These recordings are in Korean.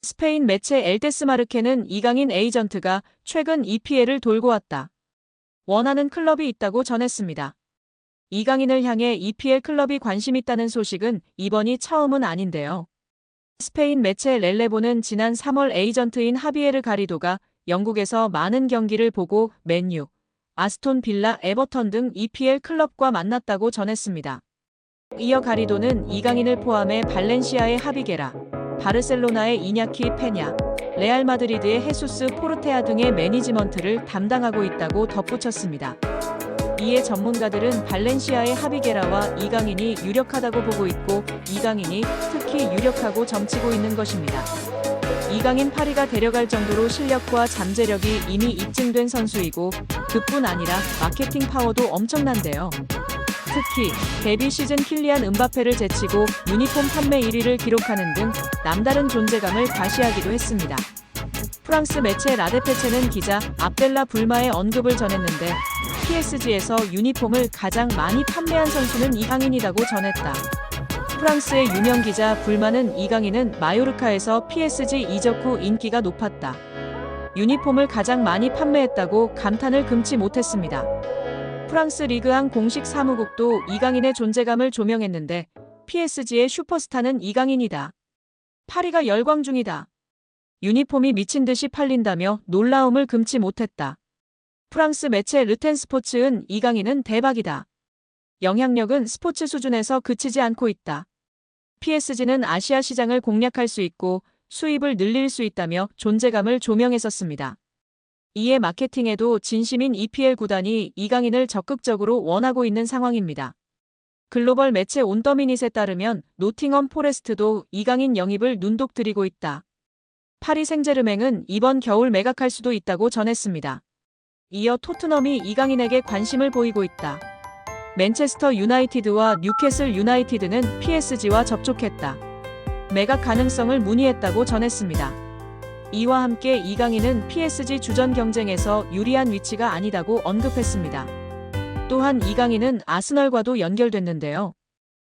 스페인 매체 엘데스마르케는 이강인 에이전트가 최근 EPL을 돌고 왔다. 원하는 클럽이 있다고 전했습니다. 이강인을 향해 EPL 클럽이 관심 있다는 소식은 이번이 처음은 아닌데요. 스페인 매체 렐레보는 지난 3월 에이전트인 하비에르 가리도가 영국에서 많은 경기를 보고 맨유, 아스톤 빌라, 에버턴 등 EPL 클럽과 만났다고 전했습니다. 이어 가리도는 이강인을 포함해 발렌시아의 하비게라, 바르셀로나의 이냐키 페냐, 레알 마드리드의 헤수스 포르테아 등의 매니지먼트를 담당하고 있다고 덧붙였습니다. 이에 전문가들은 발렌시아의 하비게라와 이강인이 유력하다고 보고 있고 이강인이 특히 유력하고 점치고 있는 것입니다. 이강인 파리가 데려갈 정도로 실력과 잠재력이 이미 입증된 선수이고 그뿐 아니라 마케팅 파워도 엄청난데요. 특히 데뷔 시즌 킬리안 음바페를 제치고 유니폼 판매 1위를 기록하는 등 남다른 존재감을 과시하기도 했습니다. 프랑스 매체 라데페체는 기자 압델라 불마의 언급을 전했는데 PSG에서 유니폼을 가장 많이 판매한 선수는 이강인이라고 전했다. 프랑스의 유명 기자 불마는 이강인은 마요르카에서 PSG 이적 후 인기가 높았다. 유니폼을 가장 많이 판매했다고 감탄을 금치 못했습니다. 프랑스 리그앙 공식 사무국도 이강인의 존재감을 조명했는데 PSG의 슈퍼스타는 이강인이다. 파리가 열광 중이다. 유니폼이 미친 듯이 팔린다며 놀라움을 금치 못했다. 프랑스 매체 르텐스포츠은 이강인은 대박이다. 영향력은 스포츠 수준에서 그치지 않고 있다. PSG는 아시아 시장을 공략할 수 있고 수입을 늘릴 수 있다며 존재감을 조명했었습니다. 이에 마케팅에도 진심인 EPL 구단이 이강인을 적극적으로 원하고 있는 상황입니다. 글로벌 매체 온더미닛에 따르면 노팅엄 포레스트도 이강인 영입을 눈독 들이고 있다. 파리 생제르맹은 이번 겨울 매각할 수도 있다고 전했습니다. 이어 토트넘이 이강인에게 관심을 보이고 있다. 맨체스터 유나이티드와 뉴캐슬 유나이티드는 PSG와 접촉했다. 매각 가능성을 문의했다고 전했습니다. 이와 함께 이강인은 PSG 주전 경쟁에서 유리한 위치가 아니다고 언급했습니다. 또한 이강인은 아스널과도 연결됐는데요.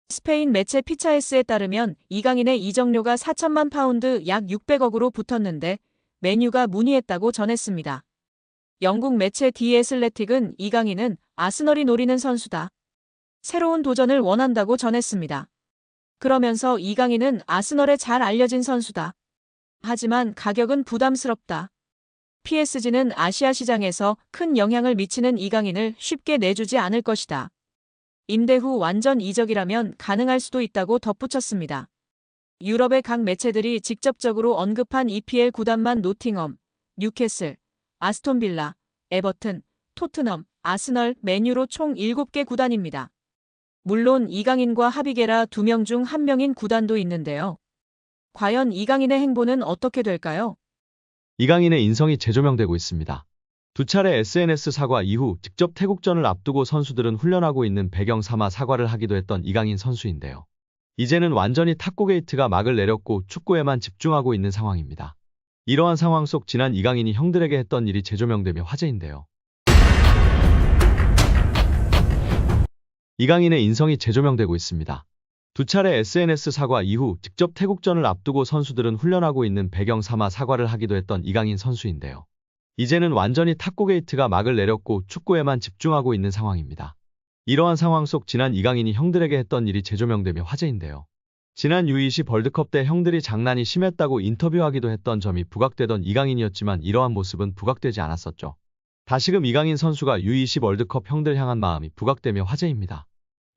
스페인 매체 피차에스에 따르면 이강인의 이적료가 4천만 파운드 약 600억으로 붙었는데 맨유가 문의했다고 전했습니다. 영국 매체 디 애슬레틱은 이강인은 아스널이 노리는 선수다. 새로운 도전을 원한다고 전했습니다. 그러면서 이강인은 아스널에 잘 알려진 선수다. 하지만 가격은 부담스럽다. PSG는 아시아 시장에서 큰 영향을 미치는 이강인을 쉽게 내주지 않을 것이다. 임대 후 완전 이적이라면 가능할 수도 있다고 덧붙였습니다. 유럽의 각 매체들이 직접적으로 언급한 EPL 구단만 노팅엄, 뉴캐슬, 아스톤 빌라, 에버튼, 토트넘, 아스널, 맨유로 총 7개 구단입니다. 물론 이강인과 하비게라 2명 중 1명인 구단도 있는데요. 과연 이강인의 행보는 어떻게 될까요? 이강인의 인성이 재조명되고 있습니다. 두 차례 SNS 사과 이후 직접 태국전을 앞두고 선수들은 훈련하고 있는 배경 삼아 사과를 하기도 했던 이강인 선수인데요. 이제는 완전히 탁구게이트가 막을 내렸고 축구에만 집중하고 있는 상황입니다. 이러한 상황 속 지난 이강인이 형들에게 했던 일이 재조명되며 화제인데요. 이강인의 인성이 재조명되고 있습니다. 두 차례 SNS 사과 이후 직접 태국전을 앞두고 선수들은 훈련하고 있는 배경 삼아 사과를 하기도 했던 이강인 선수인데요. 이제는 완전히 탁구게이트가 막을 내렸고 축구에만 집중하고 있는 상황입니다. 이러한 상황 속 지난 이강인이 형들에게 했던 일이 재조명되며 화제인데요. 지난 U20 월드컵 때 형들이 장난이 심했다고 인터뷰하기도 했던 점이 부각되던 이강인이었지만 이러한 모습은 부각되지 않았었죠. 다시금 이강인 선수가 U20 월드컵 형들 향한 마음이 부각되며 화제입니다.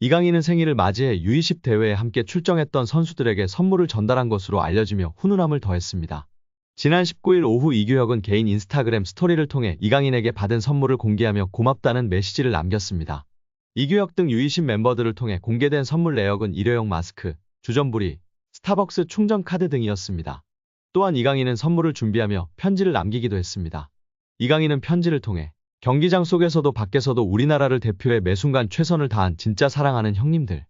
이강인은 생일을 맞이해 U20 대회에 함께 출정했던 선수들에게 선물을 전달한 것으로 알려지며 훈훈함을 더했습니다. 지난 19일 오후 이규혁은 개인 인스타그램 스토리를 통해 이강인에게 받은 선물을 공개하며 고맙다는 메시지를 남겼습니다. 이규혁 등 U20 멤버들을 통해 공개된 선물 내역은 일회용 마스크, 주전부리, 스타벅스 충전 카드 등이었습니다. 또한 이강인은 선물을 준비하며 편지를 남기기도 했습니다. 이강인은 편지를 통해 경기장 속에서도 밖에서도 우리나라를 대표해 매순간 최선을 다한 진짜 사랑하는 형님들.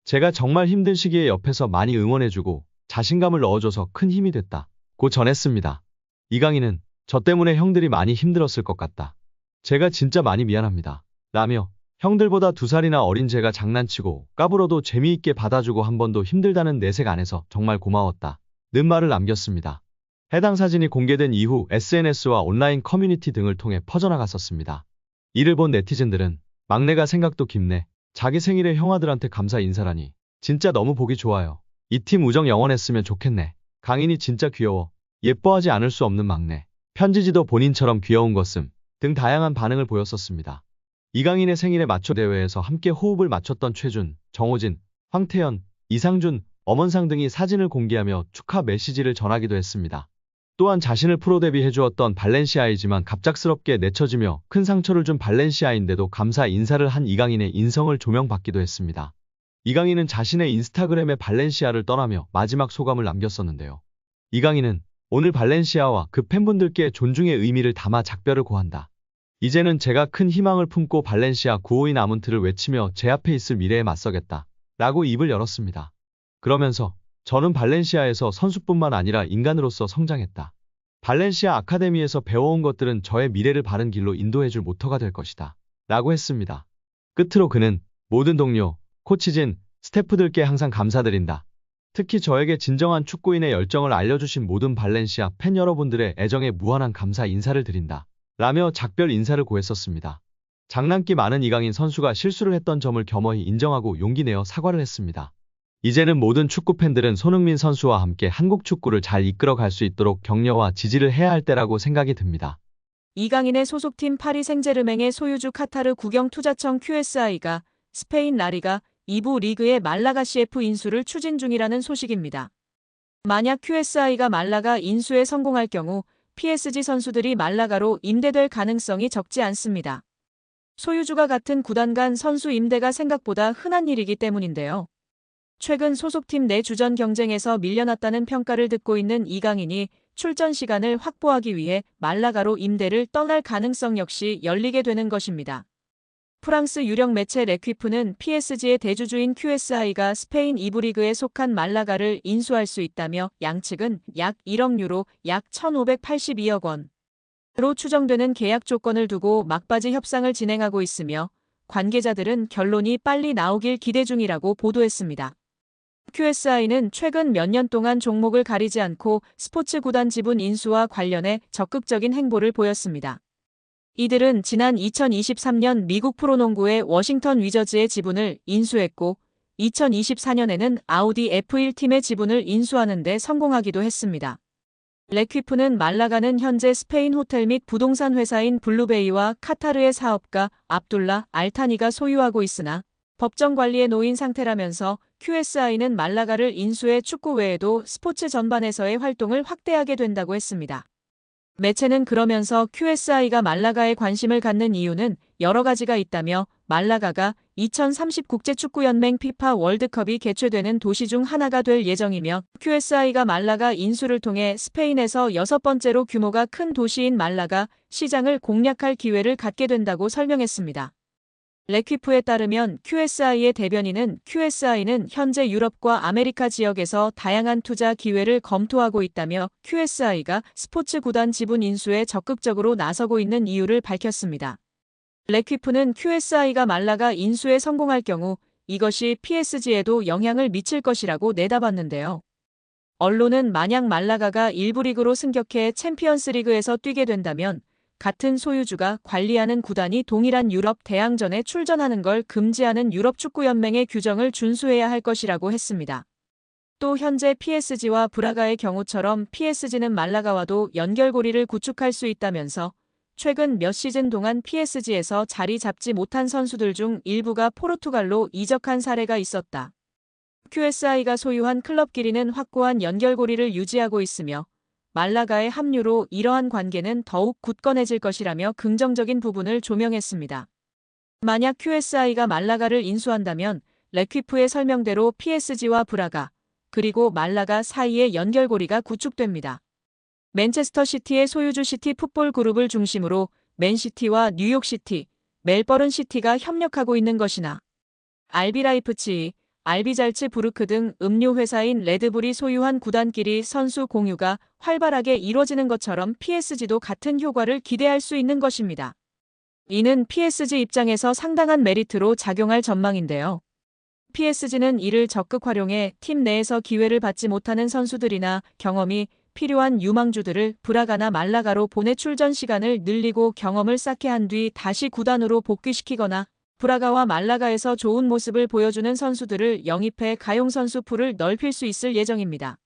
제가 정말 힘든 시기에 옆에서 많이 응원해주고 자신감을 넣어줘서 큰 힘이 됐다. 고 전했습니다. 이강인은 저 때문에 형들이 많이 힘들었을 것 같다. 제가 진짜 많이 미안합니다. 라며 형들보다 2살이나 어린 제가 장난치고 까불어도 재미있게 받아주고 한 번도 힘들다는 내색 안 해서 정말 고마웠다. 는 말을 남겼습니다. 해당 사진이 공개된 이후 SNS와 온라인 커뮤니티 등을 통해 퍼져나갔었습니다. 이를 본 네티즌들은 막내가 생각도 깊네. 자기 생일에 형아들한테 감사 인사라니. 진짜 너무 보기 좋아요. 이 팀 우정 영원했으면 좋겠네. 강인이 진짜 귀여워. 예뻐하지 않을 수 없는 막내. 편지지도 본인처럼 귀여운 것음 등 다양한 반응을 보였었습니다. 이강인의 생일에 맞춰 대회에서 함께 호흡을 맞췄던 최준, 정호진, 황태현, 이상준, 엄원상 등이 사진을 공개하며 축하 메시지를 전하기도 했습니다. 또한 자신을 프로 데뷔해 주었던 발렌시아이지만 갑작스럽게 내쳐지며 큰 상처를 준 발렌시아인데도 감사 인사를 한 이강인의 인성을 조명받기도 했습니다. 이강인은 자신의 인스타그램에 발렌시아를 떠나며 마지막 소감을 남겼었는데요. 이강인은 오늘 발렌시아와 그 팬분들께 존중의 의미를 담아 작별을 고한다. 이제는 제가 큰 희망을 품고 발렌시아 952 아문트를 외치며 제 앞에 있을 미래에 맞서겠다. 라고 입을 열었습니다. 그러면서 저는 발렌시아에서 선수뿐만 아니라 인간으로서 성장했다. 발렌시아 아카데미에서 배워온 것들은 저의 미래를 바른 길로 인도해줄 모터가 될 것이다. 라고 했습니다. 끝으로 그는 모든 동료, 코치진, 스태프들께 항상 감사드린다. 특히 저에게 진정한 축구인의 열정을 알려주신 모든 발렌시아 팬 여러분들의 애정에 무한한 감사 인사를 드린다. 라며 작별 인사를 고했었습니다. 장난기 많은 이강인 선수가 실수를 했던 점을 겸허히 인정하고 용기 내어 사과를 했습니다. 이제는 모든 축구팬들은 손흥민 선수와 함께 한국 축구를 잘 이끌어갈 수 있도록 격려와 지지를 해야 할 때라고 생각이 듭니다. 이강인의 소속팀 파리 생제르맹의 소유주 카타르 국영투자청 QSI가 스페인 라리가 2부 리그의 말라가 CF 인수를 추진 중이라는 소식입니다. 만약 QSI가 말라가 인수에 성공할 경우 PSG 선수들이 말라가로 임대될 가능성이 적지 않습니다. 소유주가 같은 구단 간 선수 임대가 생각보다 흔한 일이기 때문인데요. 최근 소속팀 내 주전 경쟁에서 밀려났다는 평가를 듣고 있는 이강인이 출전 시간을 확보하기 위해 말라가로 임대를 떠날 가능성 역시 열리게 되는 것입니다. 프랑스 유력 매체 레퀴프는 PSG의 대주주인 QSI가 스페인 2부 리그에 속한 말라가를 인수할 수 있다며 양측은 약 1억 유로, 약 1,582억 원으로 추정되는 계약 조건을 두고 막바지 협상을 진행하고 있으며 관계자들은 결론이 빨리 나오길 기대 중이라고 보도했습니다. QSI는 최근 몇 년 동안 종목을 가리지 않고 스포츠 구단 지분 인수와 관련해 적극적인 행보를 보였습니다. 이들은 지난 2023년 미국 프로농구의 워싱턴 위저즈의 지분을 인수했고 2024년에는 아우디 F1 팀의 지분을 인수하는 데 성공하기도 했습니다. 레퀴프는 말라가는 현재 스페인 호텔 및 부동산 회사인 블루베이와 카타르의 사업가 압둘라 알타니가 소유하고 있으나 법정 관리에 놓인 상태라면서 QSI는 말라가를 인수해 축구 외에도 스포츠 전반에서의 활동을 확대하게 된다고 했습니다. 매체는 그러면서 QSI가 말라가에 관심을 갖는 이유는 여러 가지가 있다며 말라가가 2030 국제축구연맹 피파 월드컵이 개최되는 도시 중 하나가 될 예정이며 QSI가 말라가 인수를 통해 스페인에서 6번째로 규모가 큰 도시인 말라가 시장을 공략할 기회를 갖게 된다고 설명했습니다. 레퀴프에 따르면 QSI의 대변인은 QSI는 현재 유럽과 아메리카 지역에서 다양한 투자 기회를 검토하고 있다며 QSI가 스포츠 구단 지분 인수에 적극적으로 나서고 있는 이유를 밝혔습니다. 레퀴프는 QSI가 말라가 인수에 성공할 경우 이것이 PSG에도 영향을 미칠 것이라고 내다봤는데요. 언론은 만약 말라가가 1부 리그로 승격해 챔피언스리그에서 뛰게 된다면 같은 소유주가 관리하는 구단이 동일한 유럽 대항전에 출전하는 걸 금지하는 유럽축구연맹의 규정을 준수해야 할 것이라고 했습니다. 또 현재 PSG와 브라가의 경우처럼 PSG는 말라가와도 연결고리를 구축할 수 있다면서 최근 몇 시즌 동안 PSG에서 자리 잡지 못한 선수들 중 일부가 포르투갈로 이적한 사례가 있었다. QSI가 소유한 클럽끼리는 확고한 연결고리를 유지하고 있으며 말라가의 합류로 이러한 관계는 더욱 굳건해질 것이라며 긍정적인 부분을 조명했습니다. 만약 QSI가 말라가를 인수한다면 레퀴프의 설명대로 PSG와 브라가 그리고 말라가 사이의 연결고리가 구축됩니다. 맨체스터 시티의 소유주 시티 풋볼 그룹을 중심으로 맨시티와 뉴욕시티, 멜버른 시티가 협력하고 있는 것이나 RB 라이프치히, RB 잘츠부르크 등 음료 회사인 레드불이 소유한 구단끼리 선수 공유가 활발하게 이뤄지는 것처럼 PSG도 같은 효과를 기대할 수 있는 것입니다. 이는 PSG 입장에서 상당한 메리트로 작용할 전망인데요. PSG는 이를 적극 활용해 팀 내에서 기회를 받지 못하는 선수들이나 경험이 필요한 유망주들을 브라가나 말라가로 보내 출전 시간을 늘리고 경험을 쌓게 한 뒤 다시 구단으로 복귀시키거나 브라가와 말라가에서 좋은 모습을 보여주는 선수들을 영입해 가용 선수 풀을 넓힐 수 있을 예정입니다.